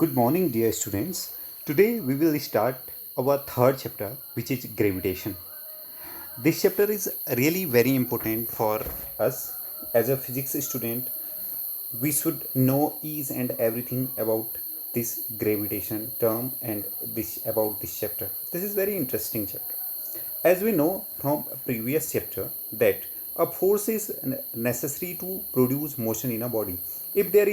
Good morning, dear students. Today we will start our third chapter, which is gravitation. This chapter is really very important for us as a physics student. We should know each and everything about this gravitation term and this about this chapter. This is very interesting chapter. As we know from a previous chapter that a force is necessary to produce motion in a body. If there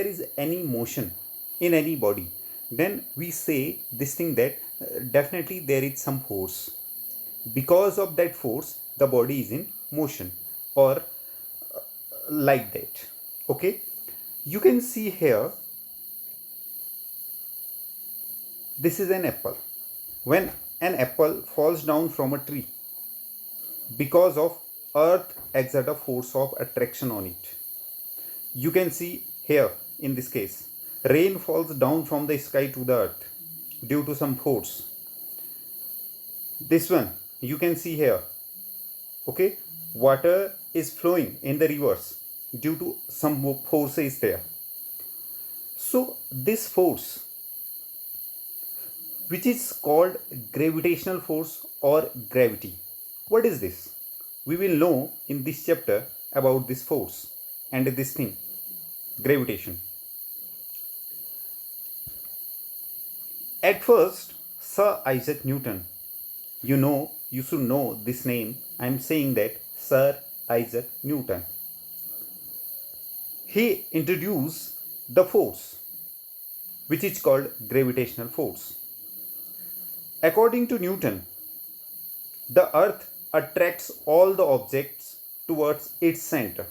is any motion in any body, then we say this thing that definitely there is some force. Because of that force, the body is in motion, or like that. Okay, you can see here, this is an apple. When an apple falls down from a tree, because of earth exert a force of attraction on it. You can see here, in this case, rain falls down from the sky to the earth due to some force. This one you can see here. Okay, water is flowing in the rivers due to some force is there. So this force, which is called gravitational force or gravity, what is this? We will know in this chapter about this force and this thing, gravitation. At first, Sir Isaac Newton, you should know this name. I am saying that Sir Isaac Newton. He introduced the force, which is called gravitational force. According to Newton, the earth attracts all the objects towards its center.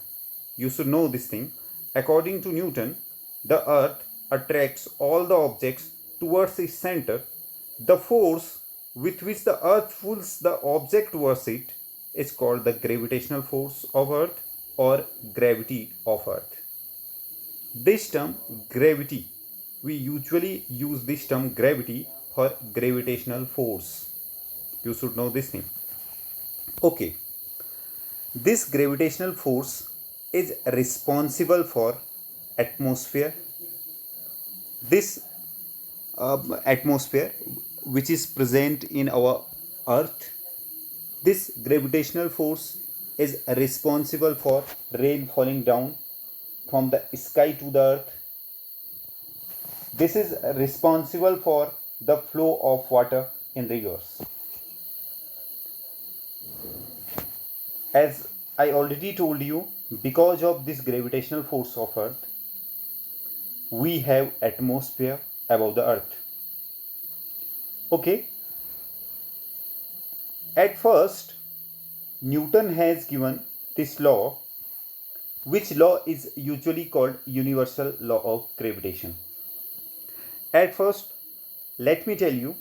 You should know this thing. According to Newton, the earth attracts all the objects towards its center. The force with which the earth pulls the object towards it is called the gravitational force of earth or gravity of earth. This term gravity, we usually use this term gravity for gravitational force. You should know this thing. Okay, this gravitational force is responsible for atmosphere. This atmosphere which is present in our earth, this gravitational force is responsible for rain falling down from the sky to the earth. This is responsible for the flow of water in rivers. As I already told you, because of this gravitational force of earth, we have atmosphere above the earth. Okay, at first Newton has given this law, which law is usually called universal law of gravitation. At first, let me tell you,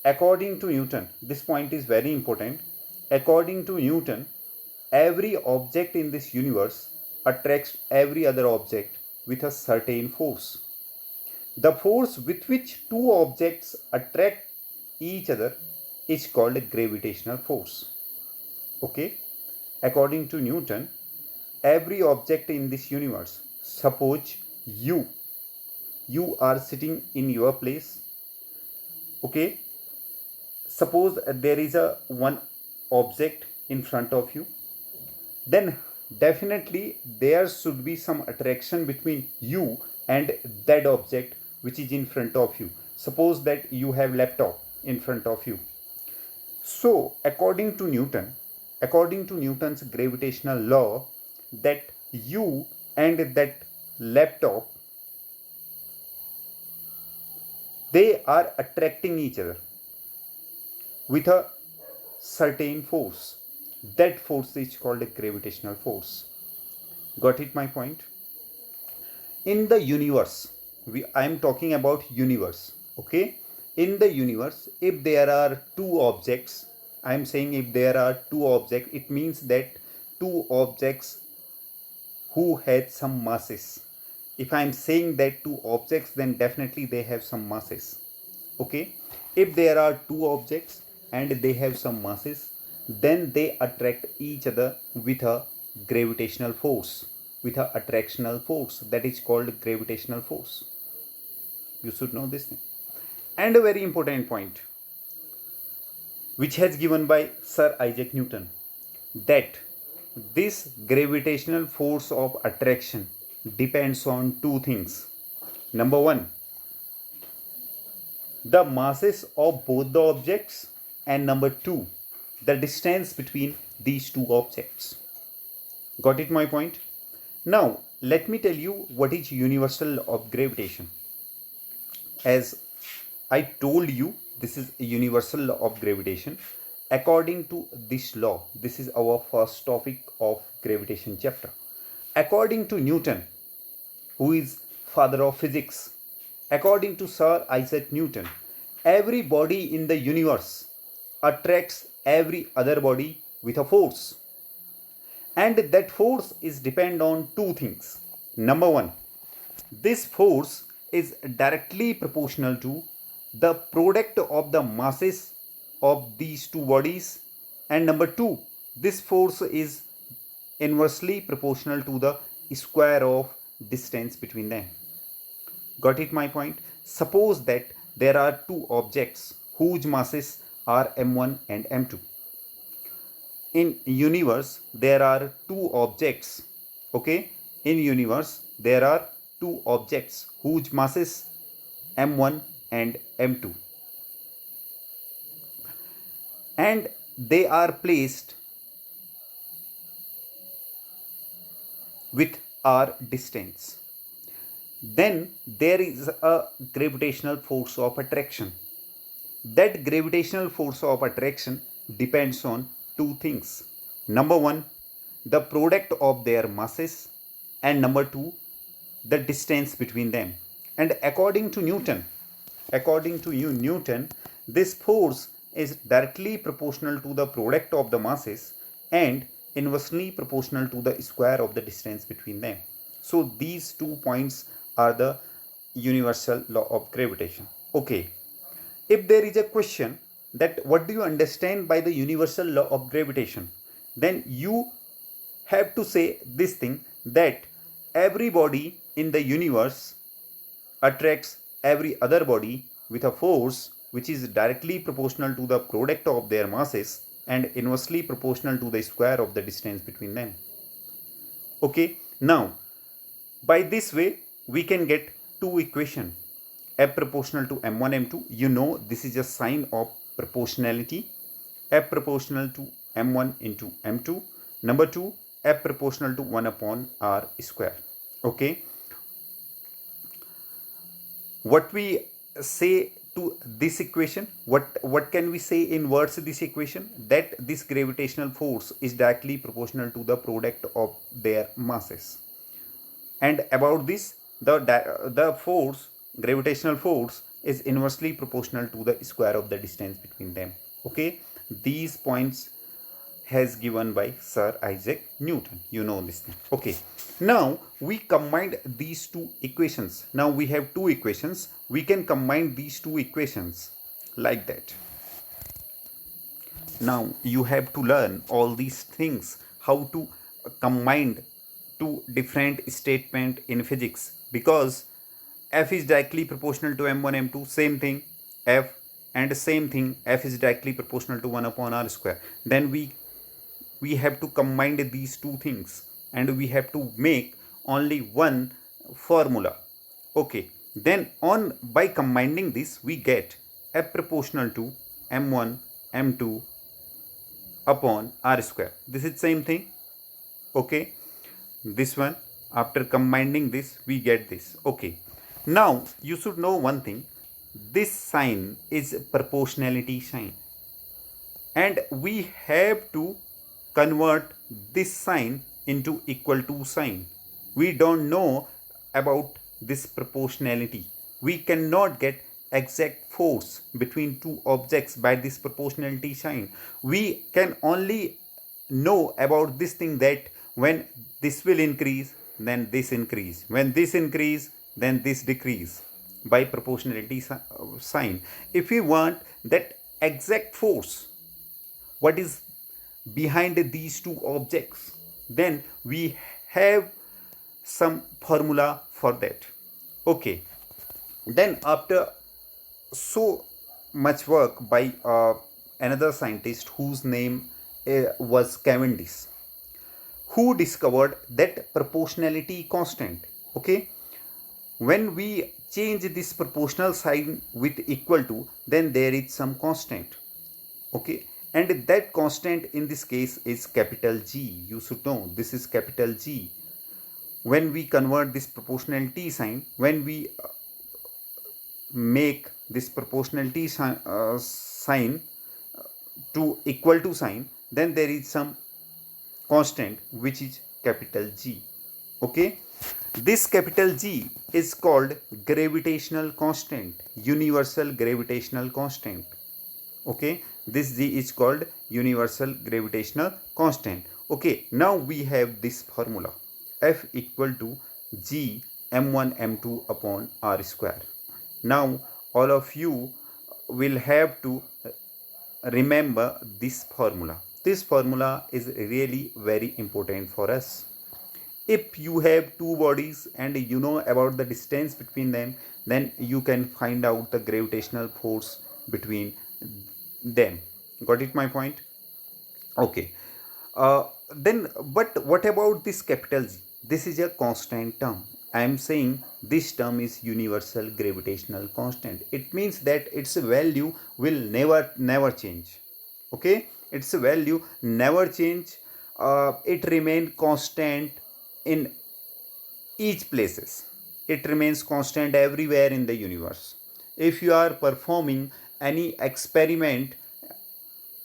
according to Newton, this point is very important. According to Newton, every object in this universe attracts every other object with a certain force. The force with which two objects attract each other is called a gravitational force. Okay, according to Newton, every object in this universe, suppose you are sitting in your place. Okay, suppose there is a one object in front of you, then definitely there should be some attraction between you and that object which is in front of you. Suppose that you have laptop in front of you. So according to Newton's gravitational law, that you and that laptop, they are attracting each other with a certain force. That force is called a gravitational force. Got it, my point? In the universe, I am talking about universe. Okay, in the universe, if there are two objects, I am saying if there are two objects, it means that two objects who had some masses. If I am saying that two objects, then definitely they have some masses. Okay, if there are two objects and they have some masses, then they attract each other with a gravitational force, with a attractional force, that is called gravitational force. You should know this thing. And a very important point, which has given by Sir Isaac Newton, that this gravitational force of attraction depends on two things. Number one, the masses of both the objects, and number two, the distance between these two objects. Got it my point? Now let me tell you what is universal law of gravitation. As I told you, this is a universal law of gravitation. According to this law, this is our first topic of gravitation chapter. According to Newton, who is father of physics, according to Sir Isaac Newton, every body in the universe attracts every other body with a force. And that force is depend on two things. Number one, this force is directly proportional to the product of the masses of these two bodies. And number two, this force is inversely proportional to the square of distance between them. Got it my point? Suppose that there are two objects whose masses are m1 and m2. In universe there are two objects. Okay, in universe there are two objects whose masses m1 and m2, and they are placed with r distance. Then there is a gravitational force of attraction. That gravitational force of attraction depends on two things. Number one, the product of their masses, and number two, the distance between them. And according to Newton, this force is directly proportional to the product of the masses and inversely proportional to the square of the distance between them. So these 2 points are the universal law of gravitation. Okay, if there is a question that what do you understand by the universal law of gravitation, then you have to say this thing, that every body in the universe attracts every other body with a force which is directly proportional to the product of their masses and inversely proportional to the square of the distance between them. Okay, now by this way we can get two equations. F proportional to m1 m2, you know this is a sign of proportionality. F proportional to m1 into m2. Number two, F proportional to 1 upon r square. Okay, what we say to this equation, what can we say in words this equation? That this gravitational force is directly proportional to the product of their masses. And about this, the force, gravitational force, is inversely proportional to the square of the distance between them. Okay, these points has given by Sir Isaac Newton. You know this thing. Okay, now we combined these two equations. Now we have two equations. We can combine these two equations like that. Now you have to learn all these things, how to combine two different statement in physics, because F is directly proportional to m1 m2, same thing F, and same thing F is directly proportional to 1 upon r square. Then we have to combine these two things and we have to make only one formula. Okay, then by combining this we get F proportional to m1 m2 upon r square. This is same thing. Okay, this one, after combining this we get this. Okay, now you should know one thing, this sign is proportionality sign and we have to convert this sign into equal to sign. We don't know about this proportionality. We cannot get exact force between two objects by this proportionality sign. We can only know about this thing, that when this will increase then this increase, when this increase then this decrease by proportionality sign. If we want that exact force, what is behind these two objects, then we have some formula for that. Okay, Then after so much work by another scientist whose name was Cavendish, who discovered that proportionality constant. Okay, when we change this proportional sign with equal to, then there is some constant. Okay, and that constant in this case is capital G. You should know this is capital G. When we convert this proportionality sign, when we make this proportionality sign to equal to sign, then there is some constant which is capital G. Okay, this capital G is called gravitational constant, universal gravitational constant. Okay, this G is called universal gravitational constant. Okay, now we have this formula, F equal to G m1 m2 upon r square. Now all of you will have to remember this formula. This formula is really very important for us. If you have two bodies and you know about the distance between them, then you can find out the gravitational force between them. Got it my point? Okay. Then but what about this capital G? This is a constant term. I am saying this term is universal gravitational constant. It means that its value will never change. Okay, its value never change. It remain constant in each places. It remains constant everywhere in the universe. If you are performing any experiment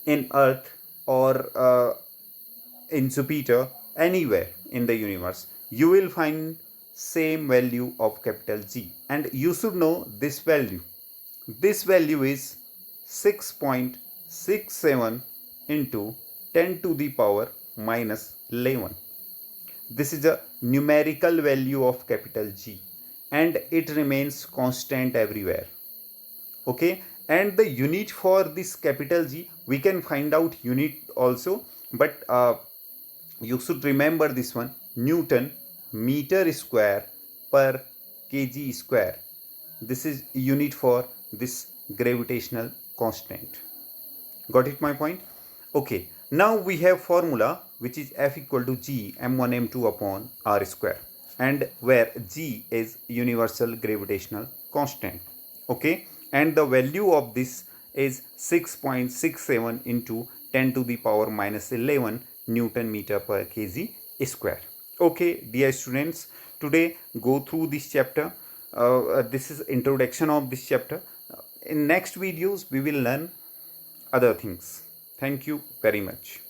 in Earth or in Jupiter, anywhere in the universe, you will find same value of capital G, and you should know this value. This value is 6.67 into 10 to the power minus 11. This is a numerical value of capital G, and it remains constant everywhere. Okay, and the unit for this capital G, we can find out unit also, but you should remember this one, Newton meter square per kg square. This is unit for this gravitational constant. Got it my point? Okay, now we have formula which is F equal to G m1 m2 upon r square, and where G is universal gravitational constant. Okay, and the value of this is 6.67 into 10 to the power minus 11 Newton meter per kg square. Okay, dear students, today go through this chapter. This is introduction of this chapter. In next videos we will learn other things. Thank you very much.